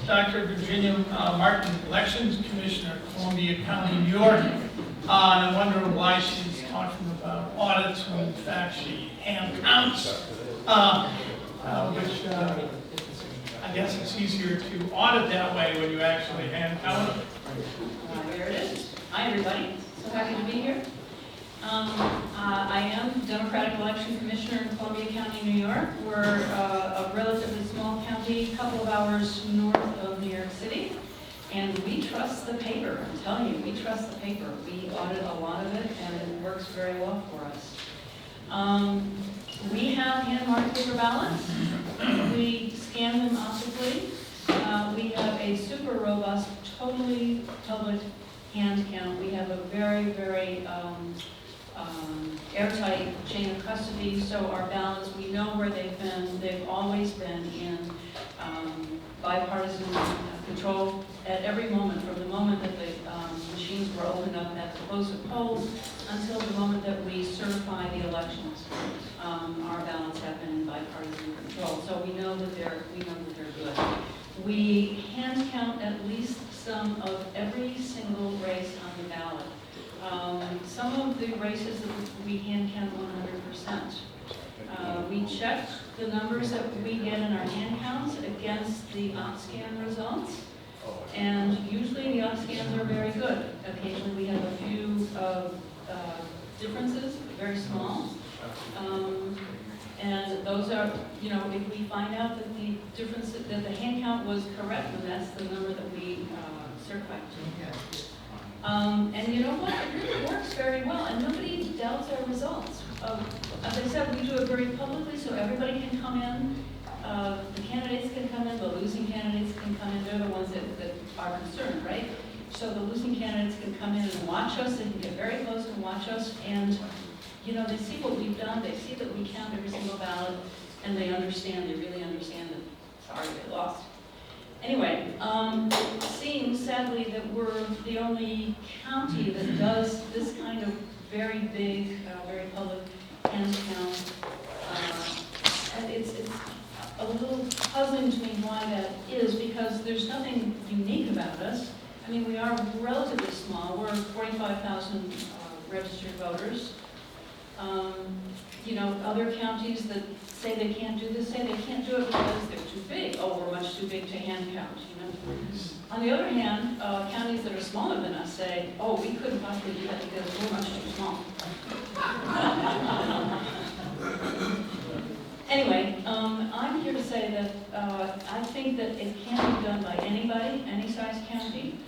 Dr. Virginia Martin, Elections Commissioner, Columbia County, New York. And I'm wondering why she's talking about audits when in fact she hand counts, which I guess it's easier to audit that way when you actually hand count. There it is. Hi, everybody. So happy to be here. I am Democratic Election Commissioner in Columbia County, New York. We're a relatively small county, a couple of hours north of New York City. And we trust the paper. I'm telling you, we trust the paper. We audit a lot of it, and it works very well for us. We have hand-marked paper ballots. We scan them optically. We have a super robust, totally public hand count. We have a very, very airtight chain of custody, so our ballots, we know where they've been. They've always been in bipartisan control at every moment, from the moment that the machines were opened up at the close of polls until the moment that we certify the elections. Our ballots have been in bipartisan control, so we know that they're good. We hand count at least some of every single race on the ballot. Some of the races that we hand count 100%. We check the numbers that we get in our hand counts against the OpScan results, and usually the OpScans are very good. Occasionally we have a few differences, very small. And those are, you know, if we find out that the difference, that the hand count was correct, then that's the number that we certify to. And you know what? It really works very well, and nobody doubts our results. As I said, we do it very publicly, so everybody can come in. The candidates can come in, the losing candidates can come in. They're the ones that are concerned, right? So the losing candidates can come in and watch us. They can get very close and watch us, and you know, they see what we've done. They see that we count every single ballot, and they understand. They really understand that, sorry, they lost. Anyway, seeing sadly that we're the only county that does this kind of very big, very public hand count, and it's a little puzzling to me why that is, because there's nothing unique about us. I mean, we are relatively small. We're 45,000 registered voters. You know, other counties that say they can't do this, say they can't do it because they're too big. Oh, we're much too big to hand count, you know. On the other hand, counties that are smaller than us say, oh, we couldn't possibly do that because we're much too small. Anyway, I'm here to say that I think that it can be done by anybody, any size county.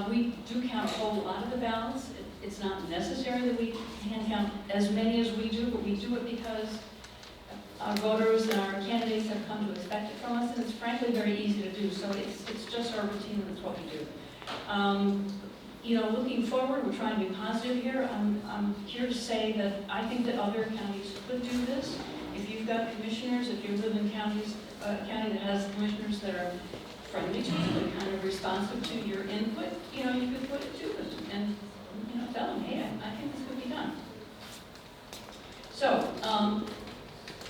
We do count a whole lot of the ballots. It's not necessary that we hand count as many as we do, but we do it because our voters and our candidates have come to expect it from us, and it's frankly very easy to do. So it's just our routine, and it's what we do. You know, looking forward, we're trying to be positive here. I'm here to say that I think that other counties could do this. If you've got commissioners, if you live in county that has commissioners that are friendly to you and kind of responsive to your input, you know, you could put it to them and, you know, tell them, hey, I think this could be done. So,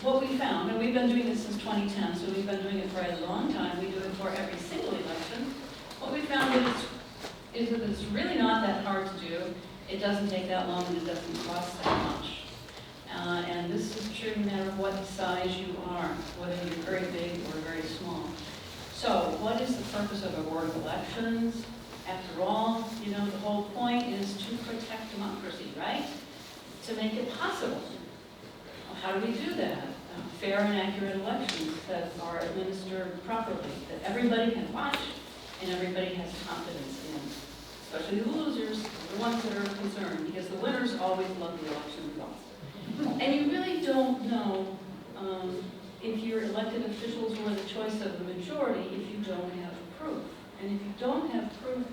what we found, and we've been doing this since 2010, so we've been doing it for a long time. We do it for every single election. What we found is that it's really not that hard to do. It doesn't take that long, and it doesn't cost that much. And this is true no matter what size you are, whether you're very big or very small. So, what is the purpose of a board of elections? After all, you know, the whole point is to protect democracy, right? To make it possible. Well, how do we do that? Fair and accurate elections that are administered properly, that everybody can watch and everybody has confidence in. Especially the losers, the ones that are concerned, because the winners always love the election results. And you really don't know if your elected officials were the choice of the majority if you don't have proof. And if you don't have proof,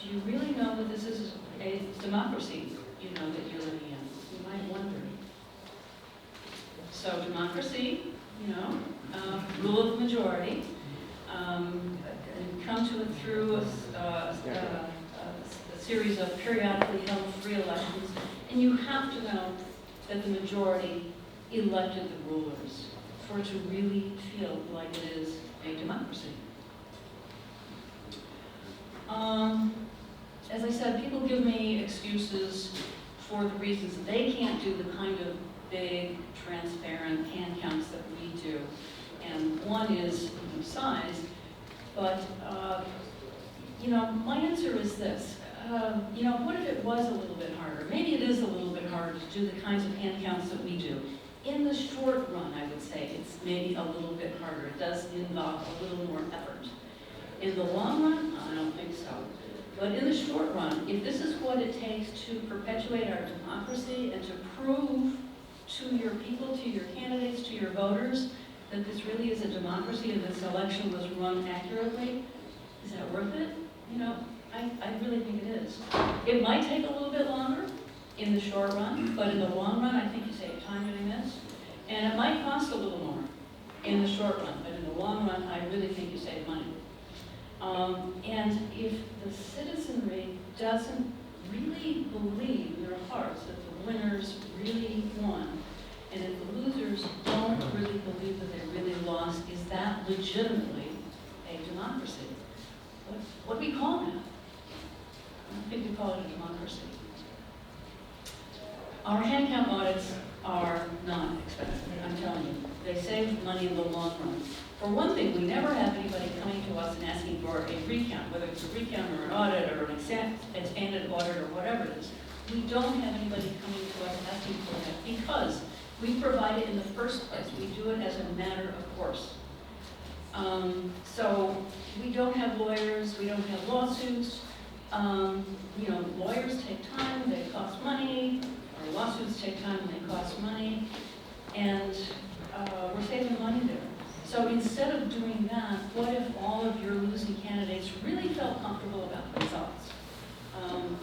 do you really know that this is a democracy, you know, that you're living in? You might wonder. So democracy, you know, rule of the majority, and come to it through a series of periodically held free elections, and you have to know that the majority elected the rulers for it to really feel like it is a democracy. As I said, people give me excuses for the reasons that they can't do the kind of big, transparent hand counts that we do. And one is size, but, my answer is this. What if it was a little bit harder? Maybe it is a little bit harder to do the kinds of hand counts that we do. In the short run, I would say it's maybe a little bit harder. It does involve a little more effort. In the long run, I don't think so. But in the short run, if this is what it takes to perpetuate our democracy and to prove to your people, to your candidates, to your voters, that this really is a democracy and this election was run accurately, is that worth it? I really think it is. It might take a little bit longer in the short run, but in the long run, I think you save time doing this. And it might cost a little more in the short run, but in the long run, I really think you save money. And if the citizenry doesn't really believe in their hearts that the winners really won, and if the losers don't really believe that they really lost, is that legitimately a democracy? What do we call that? I don't think we call it a democracy. Our hand count audits are not expensive, I'm telling you. They save money in the long run. For one thing, we never have anybody coming to us and asking for a recount, whether it's a recount or an audit or an expanded audit or whatever it is. We don't have anybody coming to us asking for that because we provide it in the first place. We do it as a matter of course. So we don't have lawyers, we don't have lawsuits. Lawyers take time, they cost money. Our lawsuits take time and they cost money. And we're saving money there. So instead of doing that, what if all of your losing candidates really felt comfortable about the results? And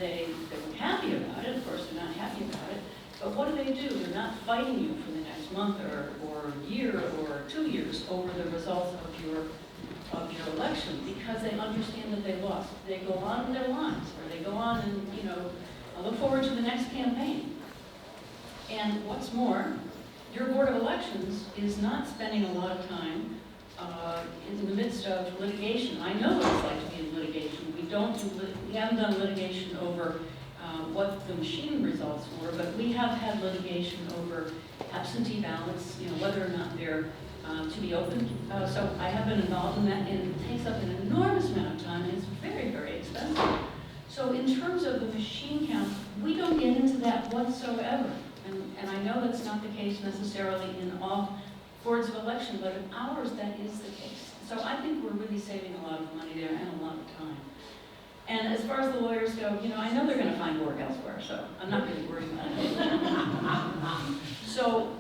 they were happy about it. Of course, they're not happy about it. But what do? They're not fighting you for the next month or year or 2 years over the results of your election because they understand that they lost. They go on in their lives, or they go on and look forward to the next campaign. And what's more, your Board of Elections is not spending a lot of time in the midst of litigation. I know what it's like to be in litigation. We haven't done litigation over what the machine results were, but we have had litigation over absentee ballots, whether or not they're to be opened. So I have been involved in that, and it takes up an enormous amount of time, and it's very, very expensive. So in terms of the machine count, we don't get into that whatsoever. And I know that's not the case necessarily in all boards of election, but in ours that is the case. So I think we're really saving a lot of money there and a lot of time. And as far as the lawyers go, I know they're going to find work elsewhere, so I'm not really worried about it. So,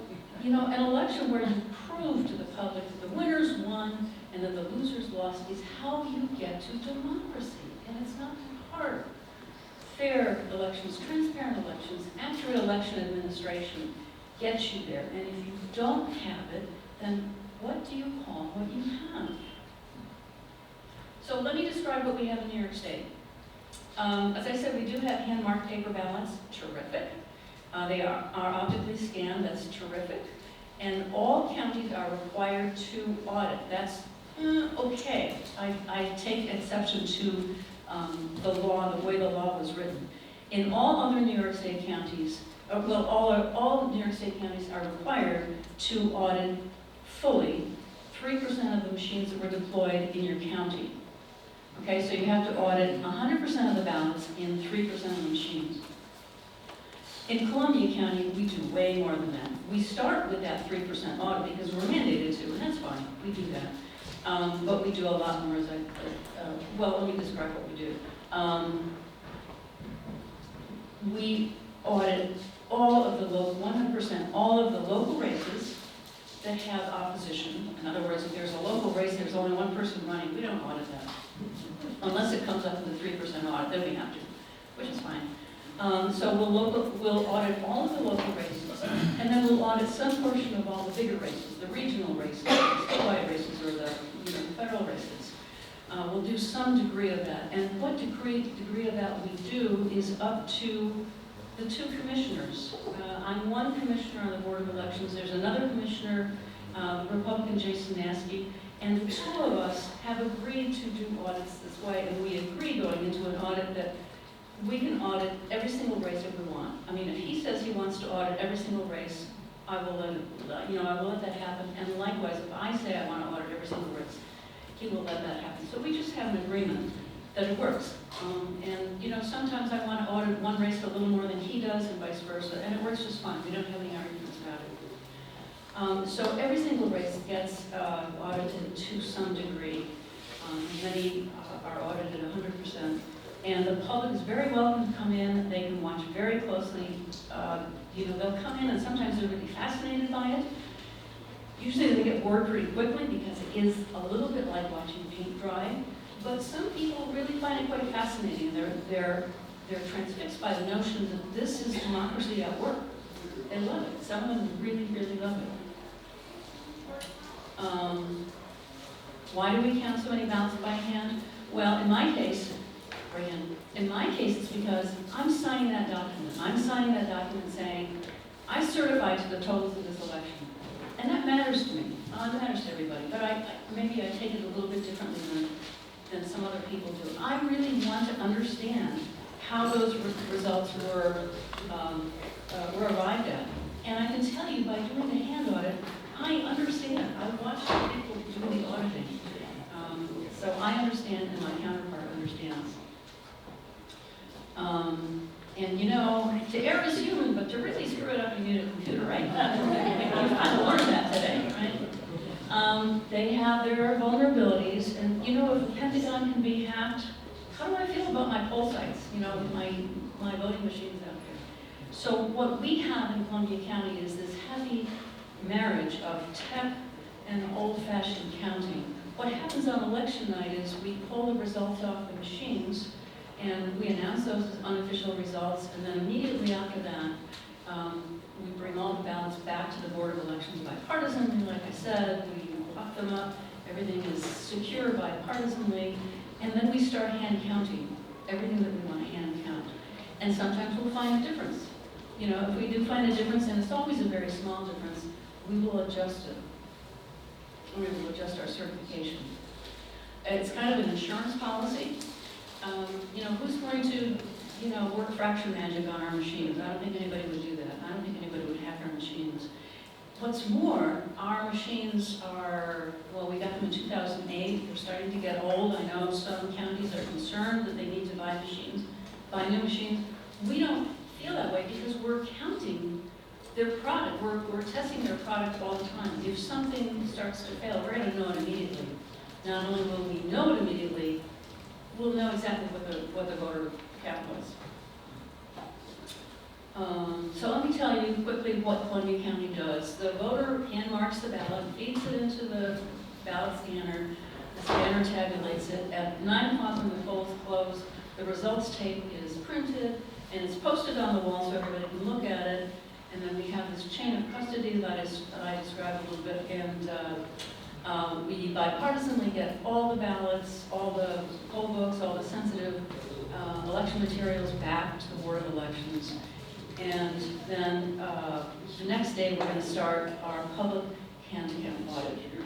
an election where you prove to the public that the winners won and that the losers lost is how you get to democracy. And it's not that hard. Fair elections, transparent elections, accurate election administration gets you there. And if you don't have it, then what do you call what you have? So let me describe what we have in New York State. As I said, we do have hand-marked paper ballots, terrific. They are optically scanned, that's terrific. And all counties are required to audit. That's okay. I take exception to the law, the way the law was written. In all other New York State counties, all New York State counties are required to audit fully 3% of the machines that were deployed in your county. Okay, so you have to audit 100% of the ballots in 3% of the machines. In Columbia County, we do way more than that. We start with that 3% audit because we're mandated to, and that's fine, we do that. But we do a lot more, let me describe what we do. We audit all of the 100%, all of the local races that have opposition. In other words, if there's a local race, there's only one person running, we don't audit that. Unless it comes up with a 3% audit, then we have to, which is fine. So we'll audit all of the local races, and then we'll audit some portion of all the bigger races, the regional races, the statewide races, or the federal races. We'll do some degree of that. And what degree of that we do is up to the 2 commissioners. I'm one commissioner on the Board of Elections. There's another commissioner, Republican Jason Naskey, and the 2 of us have have agreed to do audits this way, and we agree going into an audit that we can audit every single race if we want. I mean, if he says he wants to audit every single race, I will let that happen. And likewise, if I say I want to audit every single race, he will let that happen. So we just have an agreement that it works. And sometimes I want to audit one race a little more than he does, and vice versa, and it works just fine. We don't have any arguments about it. So every single race gets audited to some degree. Many are audited 100%. And the public is very welcome to come in. They can watch very closely. They'll come in and sometimes they're really fascinated by it. Usually they get bored pretty quickly because it is a little bit like watching paint dry. But some people really find it quite fascinating. They're transfixed by the notion that this is democracy at work. They love it. Some of them really, really love it. Why do we count so many ballots by hand? Well, in my case, it's because I'm signing that document. I'm signing that document saying, I certify to the totals of this election. And that matters to me. It matters to everybody. But maybe I take it a little bit differently than some other people do. I really want to understand how those results were arrived at. And I can tell you by doing the hand audit, I understand. I watched people do the auditing. So I understand and my counterpart understands. To err is human, but to really screw it up, you need a computer, right? You've kind of learned that today, right? They have their vulnerabilities, and if the Pentagon can be hacked, how do I feel about my poll sites, my voting machines out there? So what we have in Columbia County is this heavy marriage of tech and old-fashioned counting. What happens on election night is we pull the results off the machines, and we announce those as unofficial results, and then immediately after that, we bring all the ballots back to the Board of Elections bipartisanly. Like I said, we lock them up, everything is secure bipartisanly, and then we start hand counting everything that we want to hand count. And sometimes we'll find a difference. If we do find a difference, and it's always a very small difference, we will adjust it. We will adjust our certification. It's kind of an insurance policy. Who's going to, work fracture magic on our machines? I don't think anybody would do that. I don't think anybody would hack our machines. What's more, our machines are, we got them in 2008. They're starting to get old. I know some counties are concerned that they need to buy new machines. We don't feel that way because we're counting their product. We're testing their product all the time. If something starts to fail, we're going to know it immediately. Not only will we know it immediately, we'll know exactly what the voter count was. So let me tell you quickly what Columbia County does. The voter hand marks the ballot, feeds it into the ballot scanner. The scanner tabulates it. At 9 o'clock when the polls close, the results tape is printed and it's posted on the wall so everybody can look at it. And then we have this chain of custody that I described a little bit. And we bipartisanly get all the ballots, all the poll books, all the sensitive election materials back to the Board of Elections. And then the next day we're going to start our public hand count audit here.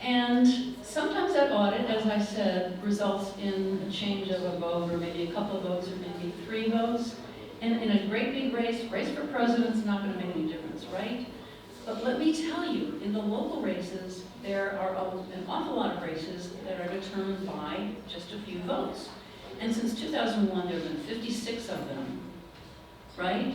And sometimes that audit, as I said, results in a change of a vote, or maybe a couple of votes, or maybe 3 votes. And in a great big race for president's not going to make any difference, right? But let me tell you, in the local races, there are an awful lot of races that are determined by just a few votes. And since 2001, there have been 56 of them, right?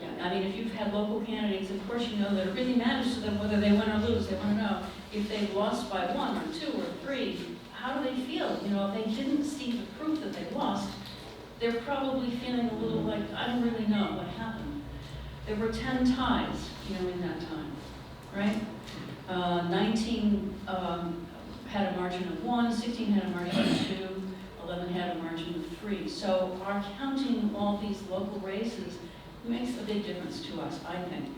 Yeah, I mean, if you've had local candidates, of course you know that it really matters to them whether they win or lose. They want to know if they lost by 1 or 2 or 3, how do they feel? If they didn't see the proof that they lost, they're probably feeling a little like, I don't really know what happened. There were 10 ties, in that time, right? 19 had a margin of 1, 16 had a margin of 2, 11 had a margin of 3. So our counting all these local races makes a big difference to us, I think.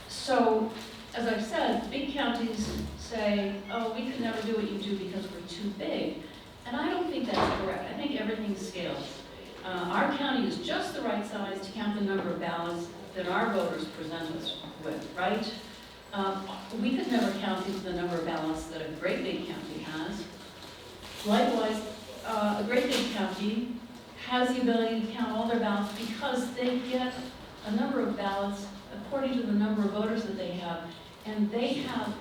So, as I've said, big counties say, oh, we could never do what you do because we're too big. And I don't think that's correct. I think everything scales. Our county is just the right size to count the number of ballots that our voters present us with, right? We could never count the number of ballots that a great big county has. Likewise, a great big county has the ability to count all their ballots because they get a number of ballots according to the number of voters that they have, and they have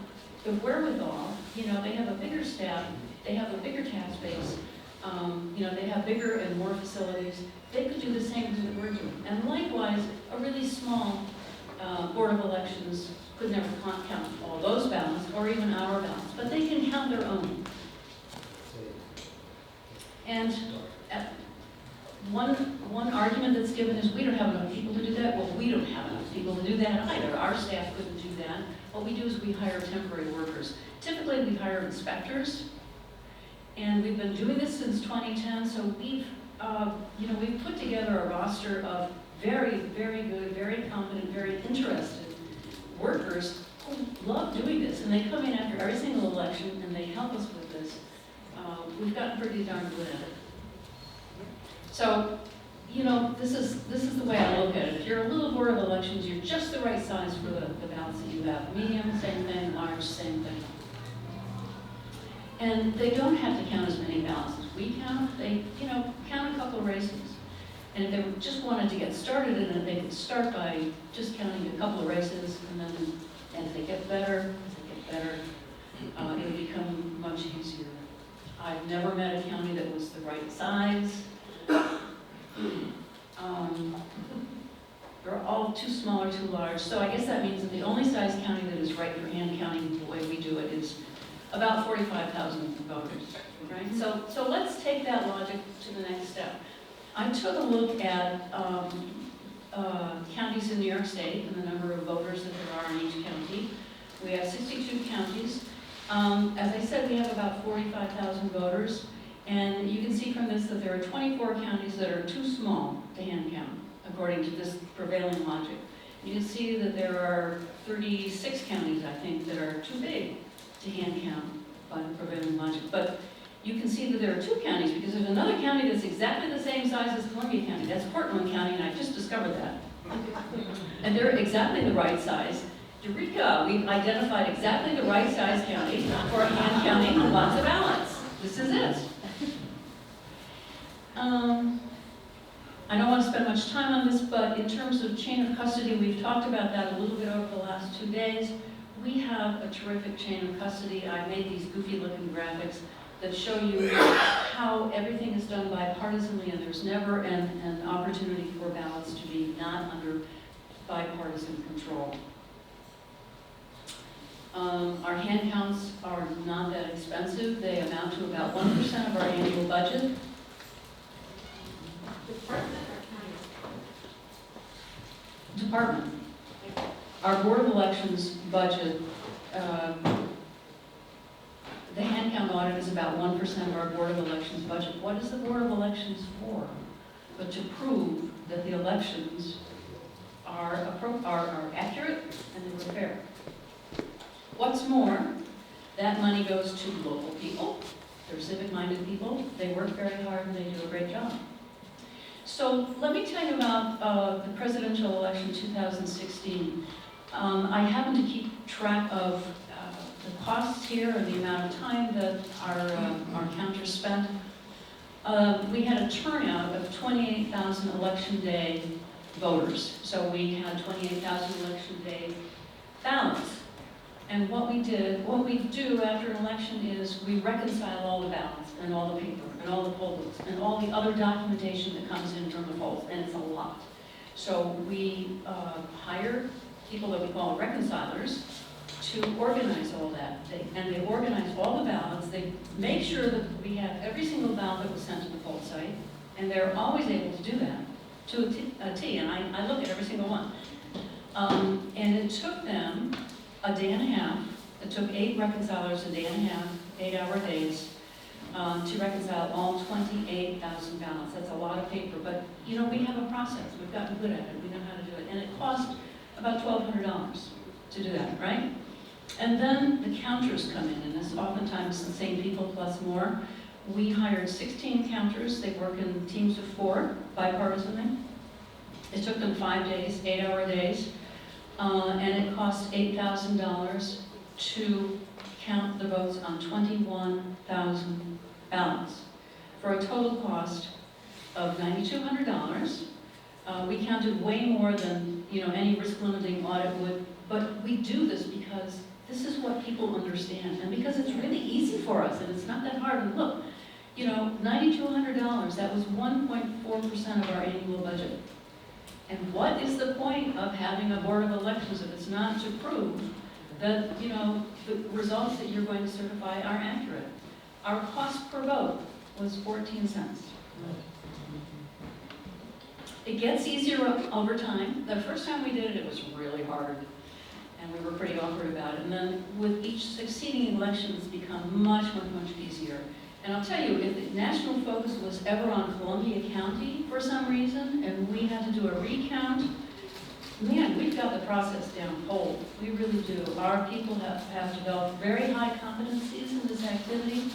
the wherewithal, they have a bigger staff, they have a bigger tax base, they have bigger and more facilities. They could do the same thing that we're doing. And likewise, a really small Board of Elections could never count all those ballots or even our ballots, but they can count their own. And one argument that's given is we don't have enough people to do that. Well, we don't have enough people to do that either. Our staff couldn't do that. What we do is we hire temporary workers. Typically, we hire inspectors, and we've been doing this since 2010. So we've put together a roster of very, very good, very competent, very interested workers who love doing this, and they come in after every single election and they help us with this. We've gotten pretty darn good at it. So, this is the way I look at it. If you're a little Board of Elections, you're just the right size for the ballots that you have. Medium, same thing. Large, same thing. And they don't have to count as many ballots as we count. They, count a couple of races. And if they just wanted to get started in it, they could start by just counting a couple of races, and then as they get better, it'll become much easier. I've never met a county that was the right size. They're all too small or too large. So I guess that means that the only size county that is right for hand counting the way we do it is about 45,000 voters, right? So let's take that logic to the next step. I took a look at counties in New York State and the number of voters that there are in each county. We have 62 counties. As I said, we have about 45,000 voters. And you can see from this that there are 24 counties that are too small to hand count, according to this prevailing logic. You can see that there are 36 counties, I think, that are too big to hand count by the prevailing logic. But you can see that there are 2 counties, because there's another county that's exactly the same size as Columbia County. That's Portland County, and I just discovered that. And they're exactly the right size. Eureka! We've identified exactly the right size county for hand counting lots of ballots. This is it. I don't want to spend much time on this, but in terms of chain of custody, we've talked about that a little bit over the last 2 days. We have a terrific chain of custody. I made these goofy-looking graphics that show you how everything is done bipartisanly, and there's never an opportunity for ballots to be not under bipartisan control. Our hand counts are not that expensive. They amount to about 1% of our annual budget. Department. Our Board of Elections budget, the hand count audit is about 1% of our Board of Elections budget. What is the Board of Elections for? But to prove that the elections are accurate and they were fair. What's more, that money goes to local people. They're civic-minded people. They work very hard and they do a great job. So let me tell you about the presidential election 2016. I happen to keep track of the costs here and the amount of time that our counters spent. We had a turnout of 28,000 election day voters. So we had 28,000 election day ballots. And what we do after an election is we reconcile all the ballots and all the paper and all the poll books and all the other documentation that comes in from the polls, and it's a lot. So we hire people that we call reconcilers to organize all that. And they organize all the ballots. They make sure that we have every single ballot that was sent to the poll site, and they're always able to do that to a T, and I look at every single one. And it took them a day and a half. It took 8 reconcilers a day and a half, 8-hour days, to reconcile all 28,000 ballots. That's a lot of paper, but we have a process. We've gotten good at it. We know how to do it. And it cost about $1,200 to do that, right? And then the counters come in, and it's oftentimes the same people plus more. We hired 16 counters. They work in teams of 4, bipartisanly. It took them 5 days, 8-hour days. and it cost $8,000 to count the votes on 21,000 ballots, for a total cost of $9,200. We counted way more than any risk-limiting audit would, but we do this because this is what people understand, and because it's really easy for us, and it's not that hard. And look, $9,200, that was 1.4% of our annual budget. And what is the point of having a board of elections if it's not to prove that, the results that you're going to certify are accurate? Our cost per vote was 14 cents. It gets easier over time. The first time we did it, it was really hard, and we were pretty awkward about it. And then with each succeeding election, it's become much, much, much easier. And I'll tell you, if the national focus was ever on Columbia County for some reason, and we had to do a recount, man, we've got the process down cold. We really do. Our people have developed very high competencies in this activity.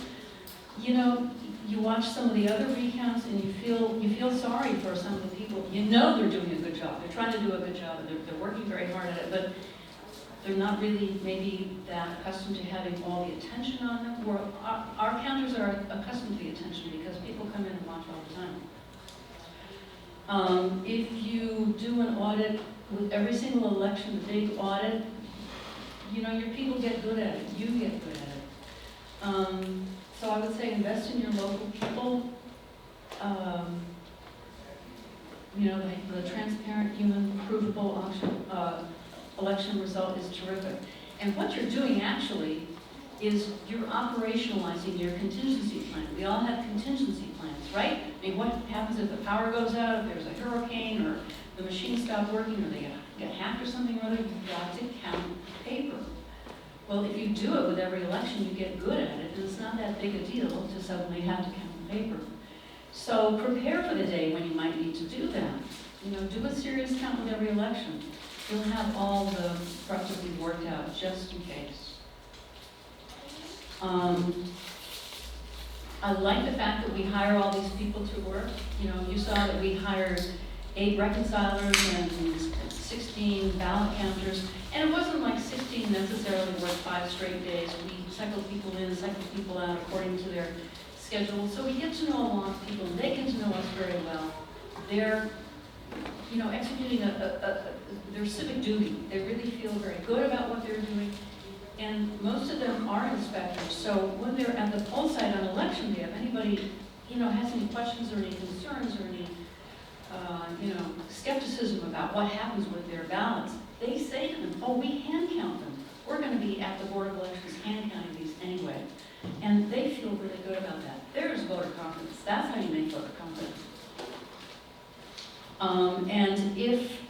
You watch some of the other recounts and you feel sorry for some of the people. They're doing a good job. They're trying to do a good job, and they're working very hard at it, but they're not really maybe that accustomed to having all the attention on them. Our counters are accustomed to the attention because people come in and watch all the time. If you do an audit with every single election, the big audit, your people get good at it. You get good at it. So I would say invest in your local people. The transparent, human, provable election result is terrific. And what you're doing actually is you're operationalizing your contingency plan. We all have contingency plans, right? I mean, what happens if the power goes out, if there's a hurricane, or the machines stop working, or they get hacked or something or other? You've got to count paper. Well, if you do it with every election, you get good at it, and it's not that big a deal to suddenly have to count paper. So prepare for the day when you might need to do that. Do a serious count with every election. You'll have all the preferably worked out, just in case. I like the fact that we hire all these people to work. You saw that we hired 8 reconcilers and 16 ballot counters, and it wasn't like 16 necessarily worked 5 straight days. We cycled people in, cycled people out according to their schedule. So we get to know a lot of people, and they get to know us very well. They're, executing their civic duty. They really feel very good about what they're doing, and most of them are inspectors. So when they're at the poll site on election day, if anybody, has any questions or any concerns or any skepticism about what happens with their ballots, they say to them, oh, we hand count them. We're going to be at the Board of Elections hand counting these anyway. And they feel really good about that. There's voter confidence. That's how you make voter confidence. And if,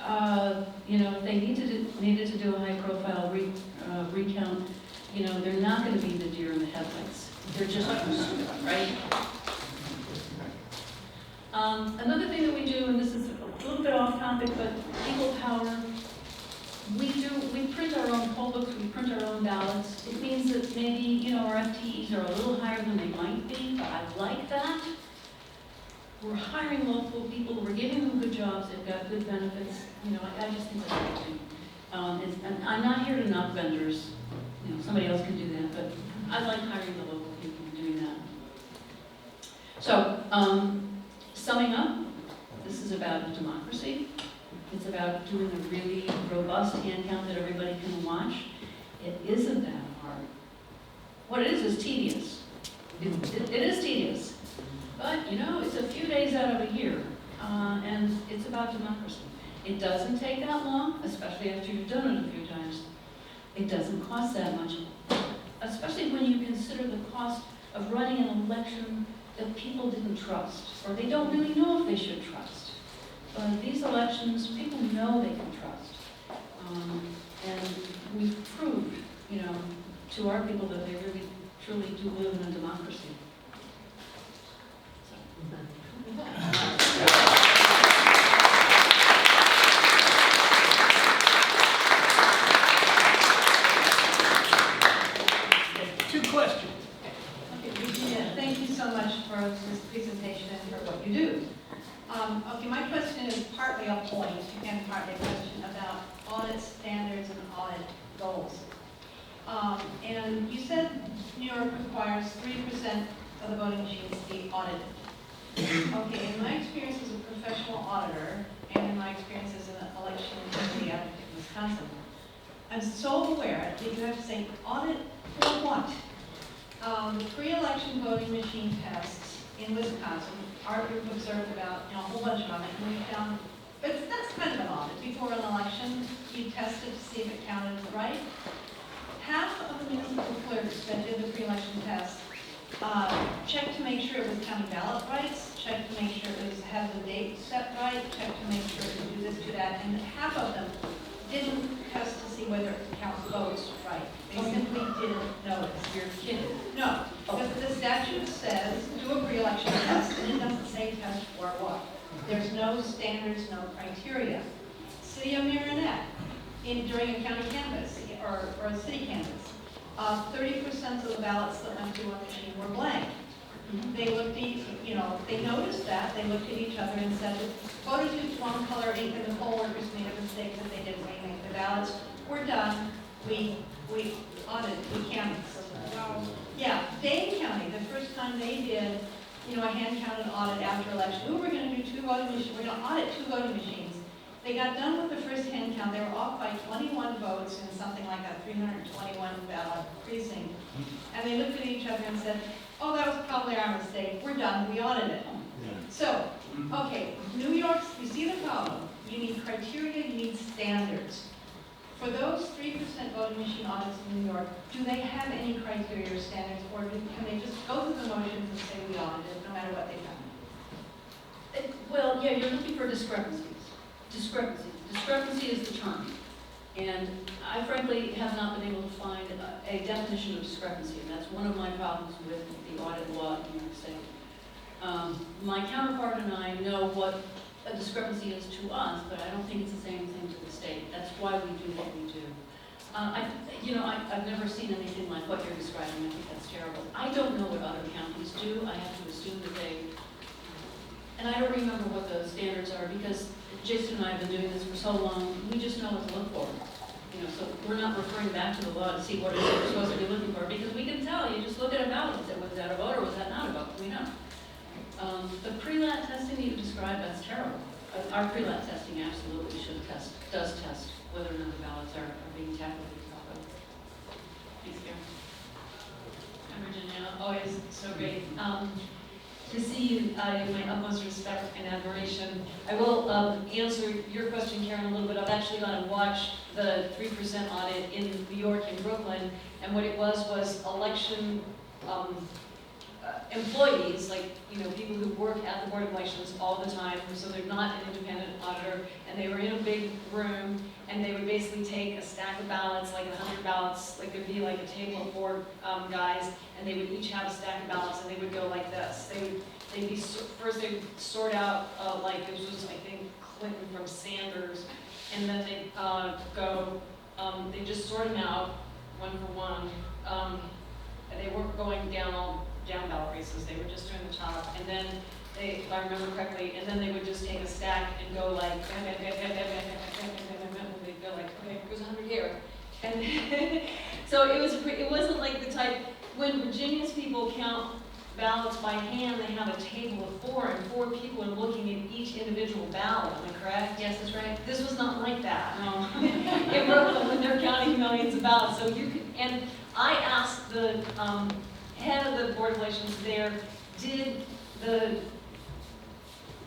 if they needed to do a high-profile recount, they're not going to be the deer in the headlights. They're just stupid, right? Another thing that we do, and this is a little bit off topic, but people power, we print our own poll books, we print our own ballots. It means that maybe, our FTEs are a little higher than they might be, but I like that. We're hiring local people, we're giving them good jobs, they've got good benefits. I just think that's a good thing. And I'm not here to knock vendors. Somebody else can do that, but I like hiring the local people and doing that. So, summing up, this is about democracy. It's about doing a really robust hand count that everybody can watch. It isn't that hard. What it is tedious. It is tedious. But, it's a few days out of a year, and it's about democracy. It doesn't take that long, especially after you've done it a few times. It doesn't cost that much, especially when you consider the cost of running an election that people didn't trust, or they don't really know if they should trust. But these elections, people know they can trust. And we've proved, to our people that they really, truly do live in a democracy. Two questions. Okay, Regina, thank you so much for this presentation and for what you do. Okay, my question is partly a point and partly a question about audit standards goals. And you said New York requires 3% of the voting machines to be audited. Okay, in my experience as a professional auditor, and in my experience as an election integrity advocate in Wisconsin, I'm so aware that you have to say, audit for what? The pre-election voting machine tests in Wisconsin, our group observed about a whole bunch of them, and we found, but that's kind of an audit. Before an election, you test it to see if it counted right. Half of the municipal clerks that did the pre-election test checked to make sure it was counting ballot rights, checked to make sure it was had the date set right, checked to make sure it would do this, do that, and half of them didn't test to see whether it counts votes right. They simply didn't notice. You're kidding. No, because the statute says do a pre-election test, and it doesn't say test for what. There's no standards, no criteria. City of Marinette, during a county canvass or a city canvass, 30% of the ballots that went through a machine were blank. They looked at, they noticed that. They looked at each other and said, voters used one color ink and the poll workers made a mistake that they didn't remake the ballots. We're done. We audited, we canvassed. Yeah, Dane County, the first time they did, a hand-counted audit after election. Ooh, we're going to do 2 voting machines. We're going to audit 2 voting machines. They got done with the first hand count. They were off by 21 votes in something like a 321 ballot precinct. And they looked at each other and said, oh, that was probably our mistake. We're done. We audited it. So, okay, New York, you see the problem. You need criteria, you need standards. For those 3% voting machine audits in New York, do they have any criteria or standards, or can they just go through the motions and say we audited, no matter what they found? Well, yeah, you're looking for discrepancies. Discrepancy is the term. And I frankly have not been able to find a definition of discrepancy, and that's one of my problems with the audit law in New York State. My counterpart and I know what a discrepancy is to us, but I don't think it's the same thing to the state. That's why we do what we do. I've never seen anything like what you're describing. I think that's terrible. I don't know what other counties do. I have to assume that they, and I don't remember what the standards are because Jason and I have been doing this for so long, we just know what to look for. So we're not referring back to the law to see what it is we're supposed to be looking for because we can tell, you just look at a ballot and say, was that a vote or was that not a vote? We know. The pre-lat testing that you described, that's terrible. Our pre-lat testing absolutely does test whether or not the ballots are being tackled. Thanks, Karen. Hi, Virginia. Always so great to see you. I have my utmost respect and admiration. I will answer your question, Karen, a little bit. I've actually gone and watched the 3% audit in New York and Brooklyn, and what it was election employees, like people who work at the Board of Elections all the time, so they're not an independent auditor, and they were in a big room, and they would basically take a stack of ballots, like 100 ballots, like there'd be like a table of 4 guys, and they would each have a stack of ballots, and they would go like this. They'd be first they'd sort out like this was I think Clinton from Sanders, and then they'd go, they just sort them out one for one, and they weren't going down ballot races. They were just doing the top, and then they, if I remember correctly, and then they would just take a stack and go like, and they'd go like, okay, here's 100 here, and so it wasn't like the type when Virginia's people count ballots by hand. They have a table of 4 and 4 people are looking at each individual ballot. Am I correct? Yes, that's right. This was not like that. No, in Berkeley when they're counting millions of ballots, so you could. And I asked the head of the Board of Elections there, did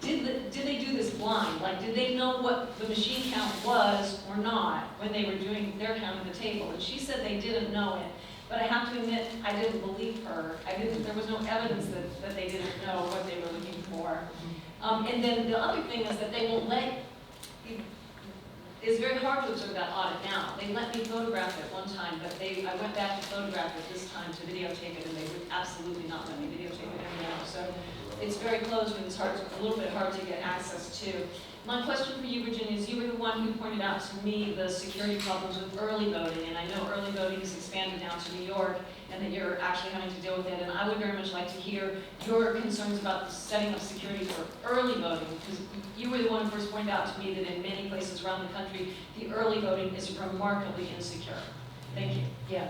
they do this blind? Like, did they know what the machine count was or not when they were doing their count at the table? And she said they didn't know it. But I have to admit, I didn't believe her. There was no evidence that they didn't know what they were looking for. And then the other thing is that they won't let you. It's very hard to observe that audit now. They let me photograph it one time, but I went back to photograph it this time to videotape it, and they would absolutely not let me videotape it anymore. So it's very closed, and it's a little bit hard to get access to. My question for you, Virginia, is you were the one who pointed out to me the security problems with early voting, and I know early voting has expanded now to New York, and that you're actually having to deal with it, and I would very much like to hear your concerns about the setting of security for early voting, because you were the one who first pointed out to me that in many places around the country, the early voting is remarkably insecure. Thank you, yeah.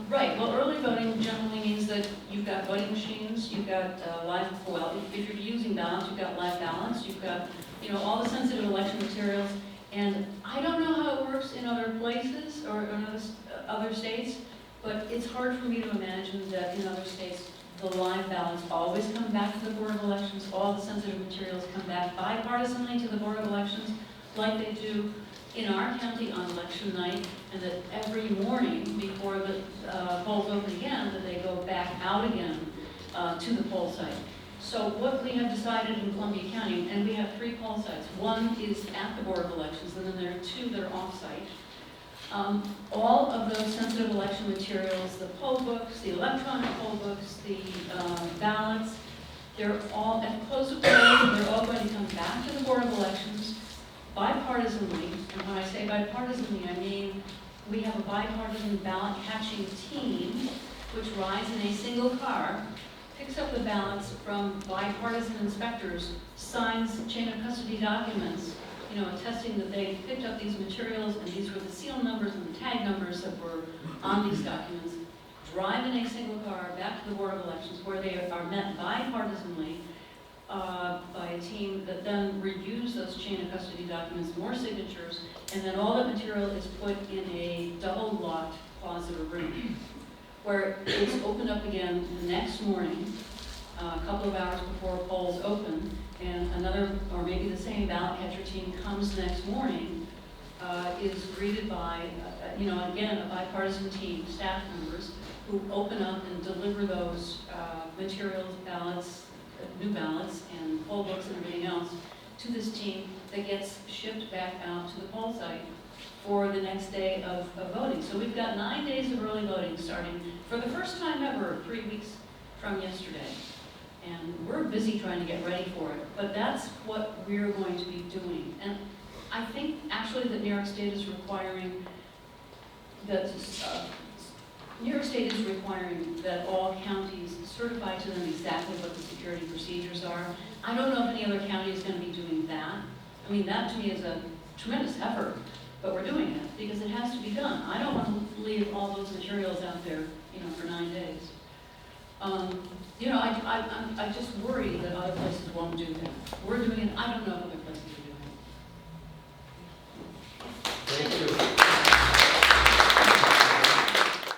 Right, well, early voting generally means that you've got voting machines, you've got live, well, if you're using ballots, you've got live ballots, you've got, you know, all the sensitive election materials. And I don't know how it works in other places or in other states, but it's hard for me to imagine that in other states, the live ballots always come back to the Board of Elections, all the sensitive materials come back bipartisanly to the Board of Elections, like they do in our county on election night, and that every morning before the polls open again, that they go back out again to the poll site. So what we have decided in Columbia County, and we have 3 poll sites. One is at the Board of Elections, and then there are 2 that are off-site. All of those sensitive election materials, the poll books, the electronic poll books, the ballots, they're all, at the close of polls, they're all going to come back to the Board of Elections bipartisanly. And when I say bipartisanly, I mean we have a bipartisan ballot catching team which rides in a single car, picks up the ballots from bipartisan inspectors, signs chain of custody documents, you know, attesting that they picked up these materials and these were the seal numbers and the tag numbers that were on these documents, drive in a single car back to the Board of Elections where they are met bipartisanly by a team that then reviews those chain of custody documents, more signatures, and then all that material is put in a double locked closet or room where it's opened up again the next morning, a couple of hours before polls open, and another, or maybe the same ballot catcher team comes the next morning, is greeted by, you know, again, a bipartisan team, staff members, who open up and deliver those materials, ballots, new ballots, and poll books and everything else to this team that gets shipped back out to the poll site for the next day of voting. So we've got 9 days of early voting starting for the first time ever, 3 weeks from yesterday. And we're busy trying to get ready for it, but that's what we're going to be doing. And I think actually that New York State is requiring that all counties certify to them exactly what the security procedures are. I don't know if any other county is going to be doing that. I mean, that to me is a tremendous effort, but we're doing it because it has to be done. I don't want to leave all those materials out there, you know, for 9 days. You know, I just worry that other places won't do that. We're doing it. I don't know if other places do